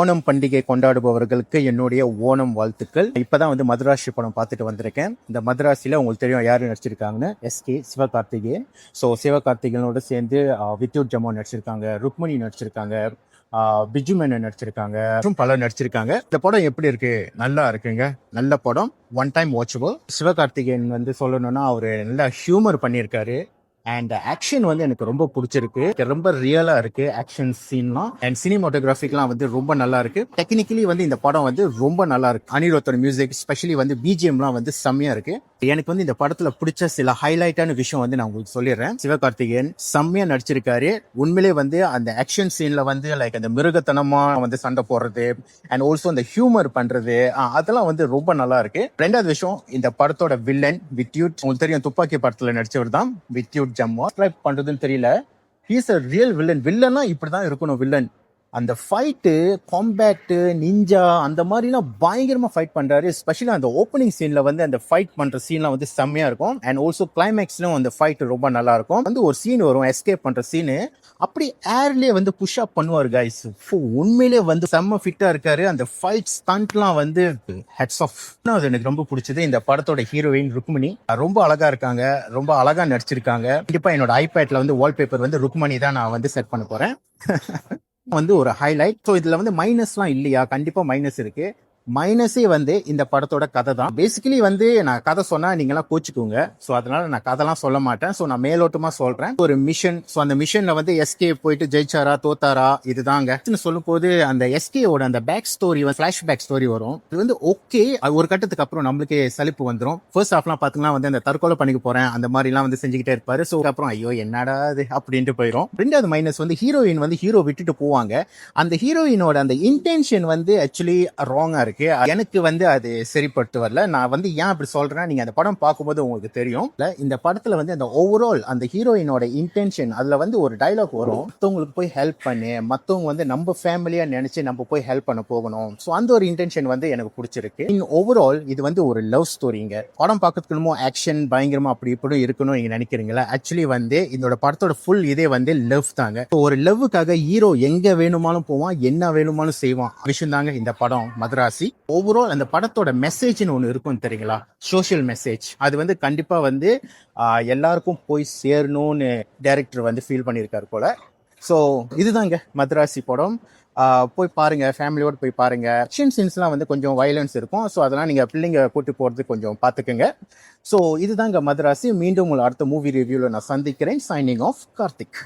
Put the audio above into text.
ஓணம் பண்டிகை கொண்டாடுபவர்களுக்கு என்னுடைய ஓணம் வாழ்த்துக்கள். இப்பதான் வந்து மதராசி படம் பார்த்துட்டு வந்திருக்கேன். இந்த மதராசியில உங்களுக்கு தெரியும் யாரு நடிச்சிருக்காங்கன்னு, எஸ்கே சிவகார்த்திகேயன். ஸோ சிவகார்த்திகேயனோட சேர்ந்து வித்யுத் ஜமான் நடிச்சிருக்காங்க, ருக்மணி நடிச்சிருக்காங்க, பிஜு மேனன் நடிச்சிருக்காங்க, மற்றும் பலர் நடிச்சிருக்காங்க. இந்த படம் எப்படி இருக்கு? நல்லா இருக்குங்க, நல்ல படம், ஒன் டைம் வாட்சபிள். சிவகார்த்திகேயன் வந்து சொல்லணும்னா அவரு நல்லா ஹியூமர் பண்ணியிருக்காரு. அண்ட் ஆக்ஷன் வந்து எனக்கு ரொம்ப பிடிச்சிருக்கு. ரொம்ப ரியலா இருக்கு ஆக்ஷன் சீன்லாம். அண்ட் சினிமாட்டோகிராஃபிக்லாம் வந்து ரொம்ப நல்லா இருக்கு. டெக்னிக்கலி வந்து இந்த படம் வந்து ரொம்ப நல்லா இருக்கு. அனிருத்தோட மியூசிக் ஸ்பெஷலி வந்து பிஜிஎம்லாம் வந்து செம்மையா இருக்கு. எனக்கு வந்து இந்த படத்துல பிடிச்ச சில ஹைலைட்டான விஷயம் வந்து நான் உங்களுக்கு சொல்லிடுறேன். சிவகார்த்திகேயன் செம்மையா நடிச்சிருக்காரு. உண்மையிலே வந்து அந்த ஆக்ஷன் சீன்ல வந்து லைக் அந்த மிருகத்தனமா வந்து சண்டை போடுறது அண்ட் ஆல்சோ அந்த ஹியூமர் பண்றது அதெல்லாம் வந்து ரொம்ப நல்லா இருக்கு. ரெண்டாவது விஷயம், இந்த படத்தோட வில்லன் வித்யுத், உங்களுக்கு தெரியும் துப்பாக்கி படத்துல நடிச்சவர் தான் வித்யுத் ஜம்மா. பண்றதுன்னு தெரியல. He's a real villain. வில்லன்னா இப்படிதான் இருக்கணும் வில்லன். அந்த ஃபைட்டு, காம்பேக்ட், நிஞ்சா அந்த மாதிரிலாம் பயங்கரமா ஃபைட் பண்றாரு. ஸ்பெஷலி அந்த ஓப்பனிங் சீன்ல வந்து அந்த ஃபைட் பண்ற சீன்லாம் வந்து செம்மையா இருக்கும். அண்ட் ஆல்சோ கிளைமேக்ஸ்லும் அந்த ஃபைட் ரொம்ப நல்லா இருக்கும். வந்து ஒரு சீன் வரும் எஸ்கேப் பண்ற சீனு, அப்படி ஏர்லயே வந்து புஷ் அப் பண்ணுவார் கைஸ். உண்மையிலே வந்து செம்ம ஃபிட்டா இருக்காரு. அந்த ஃபைட் ஸ்டண்ட்லாம் வந்து ஹெட்ஸ் ஆஃப். அது எனக்கு ரொம்ப பிடிச்சது. இந்த படத்தோட ஹீரோயின் ருக்மணி ரொம்ப அழகா இருக்காங்க, ரொம்ப அழகா நடிச்சிருக்காங்க. கண்டிப்பா என்னோட ஐபேட்ல வந்து வால்பேப்பர் வந்து ருக்மணி தான் நான் வந்து செட் பண்ண போறேன். வந்து ஒரு ஹைலைட். ஸோ இதுல வந்து மைனஸ்லாம் இல்லையா? கண்டிப்பா மைனஸ் இருக்கு. மைனஸே வந்து இந்த படத்தோட கதை தான். பேசிக்கலி வந்து நான் கதை சொன்னா நீங்க எல்லாம் கோச்சுக்கோங்க. ஸோ அதனால நான் கதைலாம் சொல்ல மாட்டேன். ஸோ நான் மேலோட்டமா சொல்றேன். ஒரு மிஷன். ஸோ அந்த மிஷன்ல வந்து எஸ்கே போயிட்டு ஜெயிச்சாரா தோத்தாரா இதுதாங்க சொல்லும் போது அந்த எஸ்கேவோட அந்த back story, flashback story வரும். இது வந்து ஓகே, ஒரு கட்டத்துக்கு அப்புறம் நம்மளுக்கே சலிப்பு வந்துடும். ஃபர்ஸ்ட் ஹாஃப்லாம் பாத்தீங்கன்னா வந்து அந்த தற்கொலை பண்ணிக்க போறேன் அந்த மாதிரி எல்லாம் வந்து செஞ்சுக்கிட்டே இருப்பாரு. ஸோ அப்புறம் ஐயோ என்னடா அது அப்படின்ட்டு போயிடும். ரெண்டாவது மைனஸ் வந்து ஹீரோயின் வந்து ஹீரோ விட்டுட்டு போவாங்க. அந்த ஹீரோயினோட அந்த இன்டென்ஷன் வந்து ஆக்சுவலி ராங்கா இருக்கு. எனக்கு வந்து அது சரிப்பட்டு வரல. நான் வந்து ஏன் அப்படி சொல்றேன், நீங்க அந்த படம் பார்க்கும்போது உங்களுக்கு தெரியும். இந்த படத்துல வந்து அந்த ஓவரால் அந்த ஹீரோயினோட இன்டென்ஷன், அதுல வந்து ஒரு டைலாக் வரும், மத்தவங்களுக்கு போய் ஹெல்ப் பண்ணு, மத்தவங்க வந்து நம்ம ஃபேமிலியா நினைச்சு நம்ம போய் ஹெல்ப் பண்ண போகணும். ஸோ அந்த ஒரு இன்டென்ஷன் வந்து எனக்கு பிடிச்சிருக்கு. இன் ஓவரால் இது வந்து ஒரு லவ் ஸ்டோரிங்க. படம் பார்க்கறதுக்கு ஆக்ஷன் பயங்கரமா அப்படி இப்படி இருக்கணும் நீங்க நினைக்கிறீங்களா? ஆக்சுவலி வந்து இதோட படத்தோட ஃபுல் இதே வந்து லவ் தாங்க. ஒரு லவ்வுக்காக ஹீரோ எங்க வேணுமாலும் போவான், என்ன வேணுமாலும் செய்வான். விஷயம் தாங்க இந்த படம் மதராசி. ஓவரால் அந்த படத்தோட மெசேஜ்னு ஒன்று இருக்கும் தெரியுங்களா? Social message. அது வந்து கண்டிப்பா வந்து எல்லாருக்கும் போய் சேரணும்னு டைரக்டர் வந்து ஃபீல் பண்ணியிருக்காரு போல. ஸோ இதுதாங்க மதராசி படம். போய் பாருங்க, ஃபேமிலியோடு போய் பாருங்க. ஆக்ஷன் சீன்ஸ்லாம் வந்து கொஞ்சம் வயலன்ஸ் இருக்கும். ஸோ அதெல்லாம் நீங்க பிள்ளைங்க கூட்டி போறது கொஞ்சம் பார்த்துக்குங்க. ஸோ இதுதாங்க மதராசி. மீண்டும் உங்களை அடுத்த மூவி ரிவ்யூல நான் சந்திக்கிறேன். Signing off Karthik.